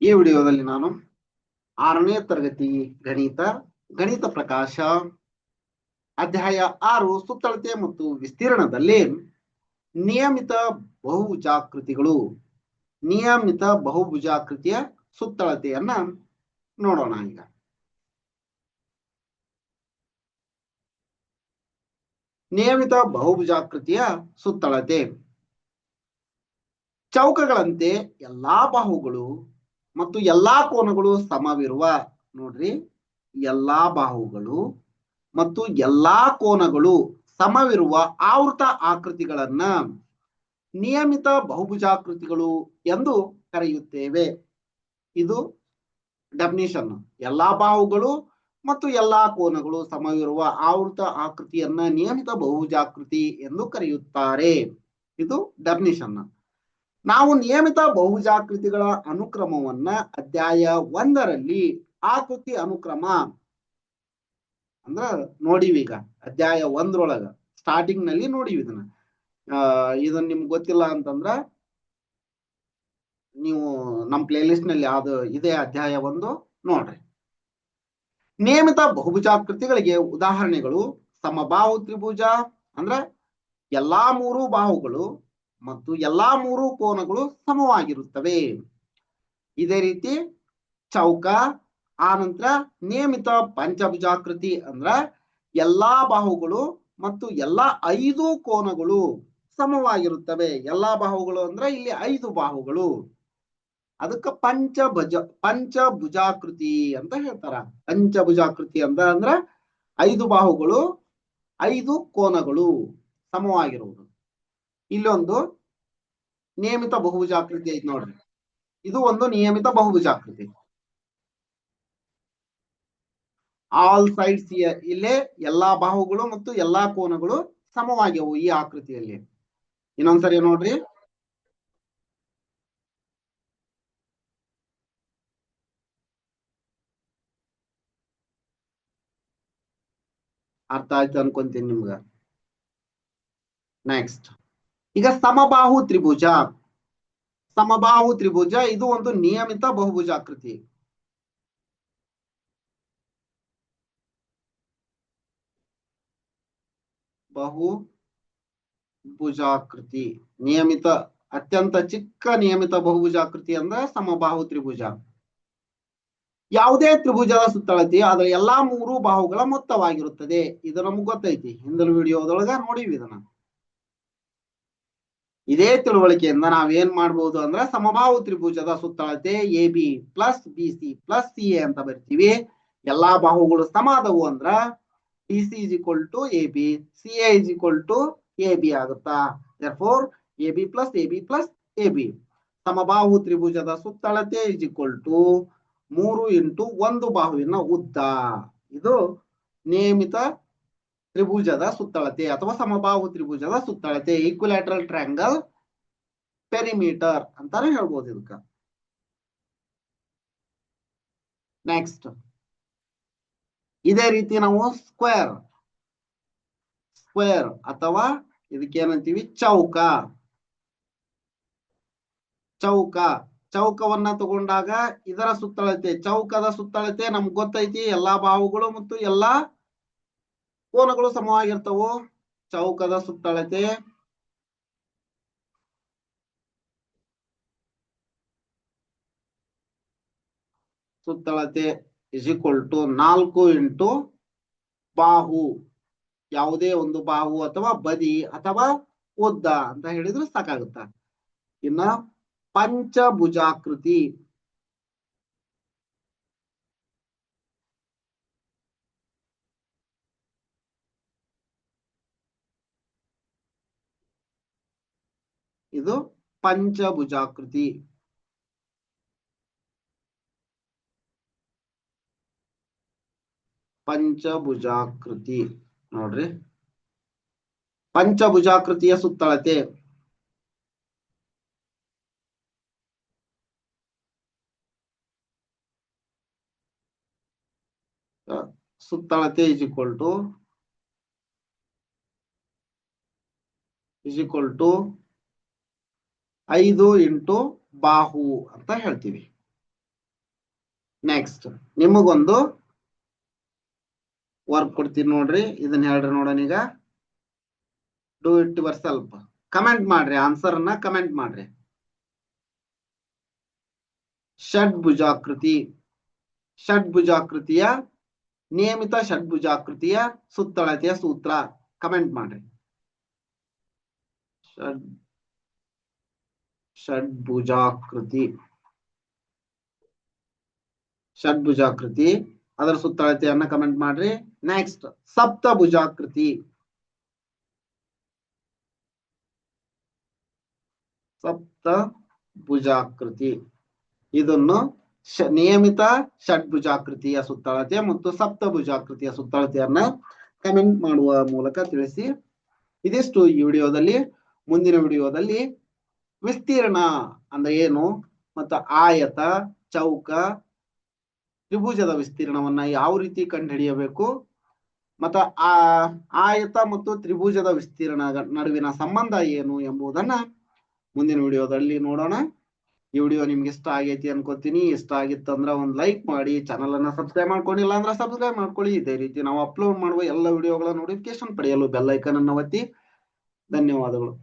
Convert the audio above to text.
ಈ ವಿಡಿಯೋದಲ್ಲಿ ನಾನು 6ನೇ ತರಗತಿ ಗಣಿತ ಪ್ರಕಾಶ ಅಧ್ಯಾಯ 6 ಸುತ್ತಳತೆ ಮತ್ತು ವಿಸ್ತೀರ್ಣದಲ್ಲಿ ನಿಯಮಿತ ಬಹುಭುಜಾಕೃತಿಯ ಸುತ್ತಳತೆಯನ್ನ ನೋಡೋಣ. ಈಗ ನಿಯಮಿತ ಬಹುಭುಜಾಕೃತಿಯ ಸುತ್ತಳತೆ ಚೌಕಗಳಂತೆ ಎಲ್ಲಾ ಬಾಹುಗಳು ಮತ್ತು ಎಲ್ಲಾ ಕೋನಗಳು ಸಮವಿರುವ, ನೋಡ್ರಿ, ಎಲ್ಲಾ ಬಾಹುಗಳು ಮತ್ತು ಎಲ್ಲಾ ಕೋನಗಳು ಸಮವಿರುವ ಆವೃತ ಆಕೃತಿಗಳನ್ನ ನಿಯಮಿತ ಬಹುಭುಜಾಕೃತಿಗಳು ಎಂದು ಕರೆಯುತ್ತೇವೆ. ಇದು ಡೆಫಿನಿಷನ್. ಎಲ್ಲಾ ಬಾಹುಗಳು ಮತ್ತು ಎಲ್ಲಾ ಕೋನಗಳು ಸಮವಿರುವ ಆವೃತ ಆಕೃತಿಯನ್ನ ನಿಯಮಿತ ಬಹುಭುಜಾಕೃತಿ ಎಂದು ಕರೆಯುತ್ತಾರೆ. ಇದು ಡೆಫಿನಿಷನ್. ನಾವು ನಿಯಮಿತ ಬಹುಭುಜಾಕೃತಿಗಳ ಅನುಕ್ರಮವನ್ನ ಅಧ್ಯಾಯ 1ರಲ್ಲಿ ಆಕೃತಿ ಅನುಕ್ರಮ ಅಂದ್ರ ನೋಡಿವಿ. ಈಗ ಅಧ್ಯಾಯ 1ರೊಳಗ ಸ್ಟಾರ್ಟಿಂಗ್ ನಲ್ಲಿ ನೋಡಿವಿ ಇದನ್ನ. ಇದನ್ನ ನಿಮ್ಗೆ ಗೊತ್ತಿಲ್ಲ ಅಂತಂದ್ರ ನೀವು ನಮ್ಮ ಪ್ಲೇ ಲಿಸ್ಟ್ ನಲ್ಲಿ ಯಾವ್ದು ಇದೆ ಅಧ್ಯಾಯ 1 ನೋಡ್ರಿ. ನಿಯಮಿತ ಬಹುಭುಜಾಕೃತಿಗಳಿಗೆ ಉದಾಹರಣೆಗಳು: ಸಮಬಾಹು ತ್ರಿಭುಜ ಅಂದ್ರ ಎಲ್ಲಾ 3 ಬಾಹುಗಳು ಮತ್ತು ಎಲ್ಲಾ 3 ಕೋನಗಳು ಸಮವಾಗಿರುತ್ತವೆ. ಇದೇ ರೀತಿ ಚೌಕ. ಆನಂತರ ನಿಯಮಿತ ಪಂಚಭುಜಾಕೃತಿ ಅಂದ್ರ ಎಲ್ಲಾ ಬಾಹುಗಳು ಮತ್ತು ಎಲ್ಲಾ 5 ಕೋನಗಳು ಸಮವಾಗಿರುತ್ತವೆ. ಎಲ್ಲಾ ಬಾಹುಗಳು ಅಂದ್ರೆ ಇಲ್ಲಿ 5 ಬಾಹುಗಳು. ಅದಕ್ಕೆ ಪಂಚಭುಜಾಕೃತಿ ಅಂತ ಹೇಳ್ತಾರ. ಪಂಚಭುಜಾಕೃತಿ ಅಂದ್ರ 5 ಬಾಹುಗಳು 5 ಕೋನಗಳು ಸಮವಾಗಿರುವುದು. ಇಲ್ಲೊಂದು ನಿಯಮಿತ ಬಹುಭುಜಾಕೃತಿ ಐತಿ ನೋಡ್ರಿ. ಇದು ಒಂದು ನಿಯಮಿತ ಬಹುಭುಜಾಕೃತಿ. ಆಲ್ ಸೈಡ್ಸ್, ಇಲ್ಲೇ ಎಲ್ಲಾ ಬಾಹುಗಳು ಮತ್ತು ಎಲ್ಲಾ ಕೋನಗಳು ಸಮವಾಗಿವೆ ಈ ಆಕೃತಿಯಲ್ಲಿ. ಇನ್ನೊಂದ್ಸರಿ ನೋಡ್ರಿ. ಅರ್ಥ ಆಯ್ತು ಅನ್ಕೊಂತೀನಿ ನಿಮ್ಗ. ನೆಕ್ಸ್ಟ್, ಈಗ ಸಮಬಾಹು ತ್ರಿಭುಜ. ಸಮಬಾಹು ತ್ರಿಭುಜ ಇದು ಒಂದು ನಿಯಮಿತ ಬಹುಭುಜಾಕೃತಿ. ಬಹುಭುಜಾಕೃತಿ ನಿಯಮಿತ, ಅತ್ಯಂತ ಚಿಕ್ಕ ನಿಯಮಿತ ಬಹುಭುಜಾಕೃತಿ ಅಂದ್ರೆ ಸಮಬಾಹು ತ್ರಿಭುಜ. ಯಾವುದೇ ತ್ರಿಭುಜದ ಸುತ್ತಳತೆ ಅದರ ಎಲ್ಲಾ 3 ಬಾಹುಗಳ ಮೊತ್ತವಾಗಿರುತ್ತದೆ. ಇದು ನಮ್ಗೆ ಗೊತ್ತೈತಿ, ಹಿಂದಿನ ವಿಡಿಯೋದೊಳಗ ನೋಡಿವಿ ಇದನ್ನ. ಇದೇ ತಿಳುವಳಿಕೆಯಿಂದ ನಾವೇನ್ ಮಾಡ್ಬೋದು ಅಂದ್ರೆ ಸಮಬಾಹು ತ್ರಿಭುಜದ ಸುತ್ತಳತೆ AB plus BC plus CA ಅಂತ ಬರ್ತೀವಿ. ಎಲ್ಲಾ ಬಾಹುಗಳು ಸಮ ಆದವು ಅಂದ್ರ BC is equal to AB, CA is equal to AB ಆಗುತ್ತಾ. therefore AB plus AB plus AB. ಸಮಬಾಹು ತ್ರಿಭುಜದ ಸುತ್ತಳತೆ is equal to 3 into 1 ಬಾಹುವಿನ ಉದ್ದ. ಇದು ನಿಯಮಿತ ತ್ರಿಭುಜದ ಸುತ್ತಳತೆ ಅಥವಾ ಸಮಬಾಹು ತ್ರಿಭುಜದ ಸುತ್ತಳತೆ, ಈಕ್ವಿಲ್ಯಾಟರಲ್ ಟ್ರಯಾಂಗಲ್ ಪೆರಿಮೀಟರ್ ಅಂತಾನೆ ಹೇಳ್ಬೋದು ಇದಕ್ಕ. ನೆಕ್ಸ್ಟ್, ಇದೇ ರೀತಿ ನಾವು ಸ್ಕ್ವೇರ್ ಅಥವಾ ಇದಕ್ಕೇನಂತೀವಿ ಚೌಕ. ಚೌಕವನ್ನ ತಗೊಂಡಾಗ ಇದರ ಸುತ್ತಳತೆ, ಚೌಕದ ಸುತ್ತಳತೆ ನಮ್ಗೆ ಗೊತ್ತೈತಿ, ಎಲ್ಲಾ ಬಾಹುಗಳು ಮತ್ತು ಎಲ್ಲಾ ಕೋನಗಳು ಸಮವಾಗಿರ್ತವು. ಚೌಕದ ಸುತ್ತಳತೆ is equal to 4 into ಬಾಹು, ಯಾವುದೇ ಒಂದು ಬಾಹು ಅಥವಾ ಬದಿ ಅಥವಾ ಉದ್ದ ಅಂತ ಹೇಳಿದ್ರೆ ಸಾಕಾಗುತ್ತ. ಇನ್ನ ಪಂಚಭುಜಾಕೃತಿ. ಇದು ಪಂಚಭುಜಾಕೃತಿ. ನೋಡ್ರಿ, ಪಂಚಭುಜಾಕೃತಿಯ ಸುತ್ತಳತೆ is equal to 5 into ಬಾಹು ಅಂತ ಹೇಳ್ತೀವಿ. ನೆಕ್ಸ್ಟ್ ನಿಮಗೊಂದು ವರ್ಕ್ ಕೊಡ್ತೀನಿ ನೋಡ್ರಿ, ಇದನ್ನ ಹೇಳ್ರಿ ನೋಡೋಣ. ಈಗ do it your self. Comment ಮಾಡ್ರಿ, ಆನ್ಸರ್ ಅನ್ನ ಕಮೆಂಟ್ ಮಾಡ್ರಿ. ಷಡ್ಭುಜಾಕೃತಿ, ಷಡ್ಭುಜಾಕೃತಿಯ ನಿಯಮಿತ ಷಡ್ಭುಜಾಕೃತಿಯ ಸುತ್ತಳತೆಯ ಸೂತ್ರ ಕಮೆಂಟ್ ಮಾಡ್ರಿ. ಷಡ್ಭುಜಾಕೃತಿ, ಷಡ್ಭುಜಾಕೃತಿ ಅದರ ಸುತ್ತಳತೆಯನ್ನ ಕಮೆಂಟ್ ಮಾಡ್ರಿ. ನೆಕ್ಸ್ಟ್ ಸಪ್ತಭುಜಾಕೃತಿ, ಸಪ್ತಭುಜಾಕೃತಿ ಇದನ್ನು ನಿಯಮಿತ ಷಡ್ಭುಜಾಕೃತಿಯ ಸುತ್ತಳತೆ ಮತ್ತು ಸಪ್ತಭುಜಾಕೃತಿಯ ಸುತ್ತಳತೆಯನ್ನ ಕಮೆಂಟ್ ಮಾಡುವ ಮೂಲಕ ತಿಳಿಸಿ. ಇದಿಷ್ಟು ಈ ವಿಡಿಯೋದಲ್ಲಿ. ಮುಂದಿನ ವಿಡಿಯೋದಲ್ಲಿ ವಿಸ್ತೀರ್ಣ ಅಂದ್ರೆ ಏನು, ಮತ್ತು ಆಯತ, ಚೌಕ, ತ್ರಿಭುಜದ ವಿಸ್ತೀರ್ಣವನ್ನ ಯಾವ ರೀತಿ ಕಂಡುಹಿಡಿಯಬೇಕು, ಮತ್ತ ಆ ಆಯತ ಮತ್ತು ತ್ರಿಭುಜದ ವಿಸ್ತೀರ್ಣ ನಡುವಿನ ಸಂಬಂಧ ಏನು ಎಂಬುದನ್ನ ಮುಂದಿನ ವಿಡಿಯೋದಲ್ಲಿ ನೋಡೋಣ. ಈ ವಿಡಿಯೋ ನಿಮ್ಗೆ ಇಷ್ಟ ಆಗೈತಿ ಅನ್ಕೋತೀನಿ. ಇಷ್ಟ ಆಗಿತ್ತಂದ್ರ ಒಂದ್ ಲೈಕ್ ಮಾಡಿ, ಚಾನಲ್ ಅನ್ನ ಸಬ್ಸ್ಕ್ರೈಬ್ ಮಾಡ್ಕೊಂಡಿಲ್ಲ ಅಂದ್ರೆ ಸಬ್ಸ್ಕ್ರೈಬ್ ಮಾಡ್ಕೊಳ್ಳಿ. ಇದೇ ರೀತಿ ನಾವು ಅಪ್ಲೋಡ್ ಮಾಡುವ ಎಲ್ಲ ವಿಡಿಯೋಗಳ ನೋಟಿಫಿಕೇಶನ್ ಪಡೆಯಲು ಬೆಲ್ ಐಕನ್ ಅನ್ನು ಒತ್ತಿ. ಧನ್ಯವಾದಗಳು.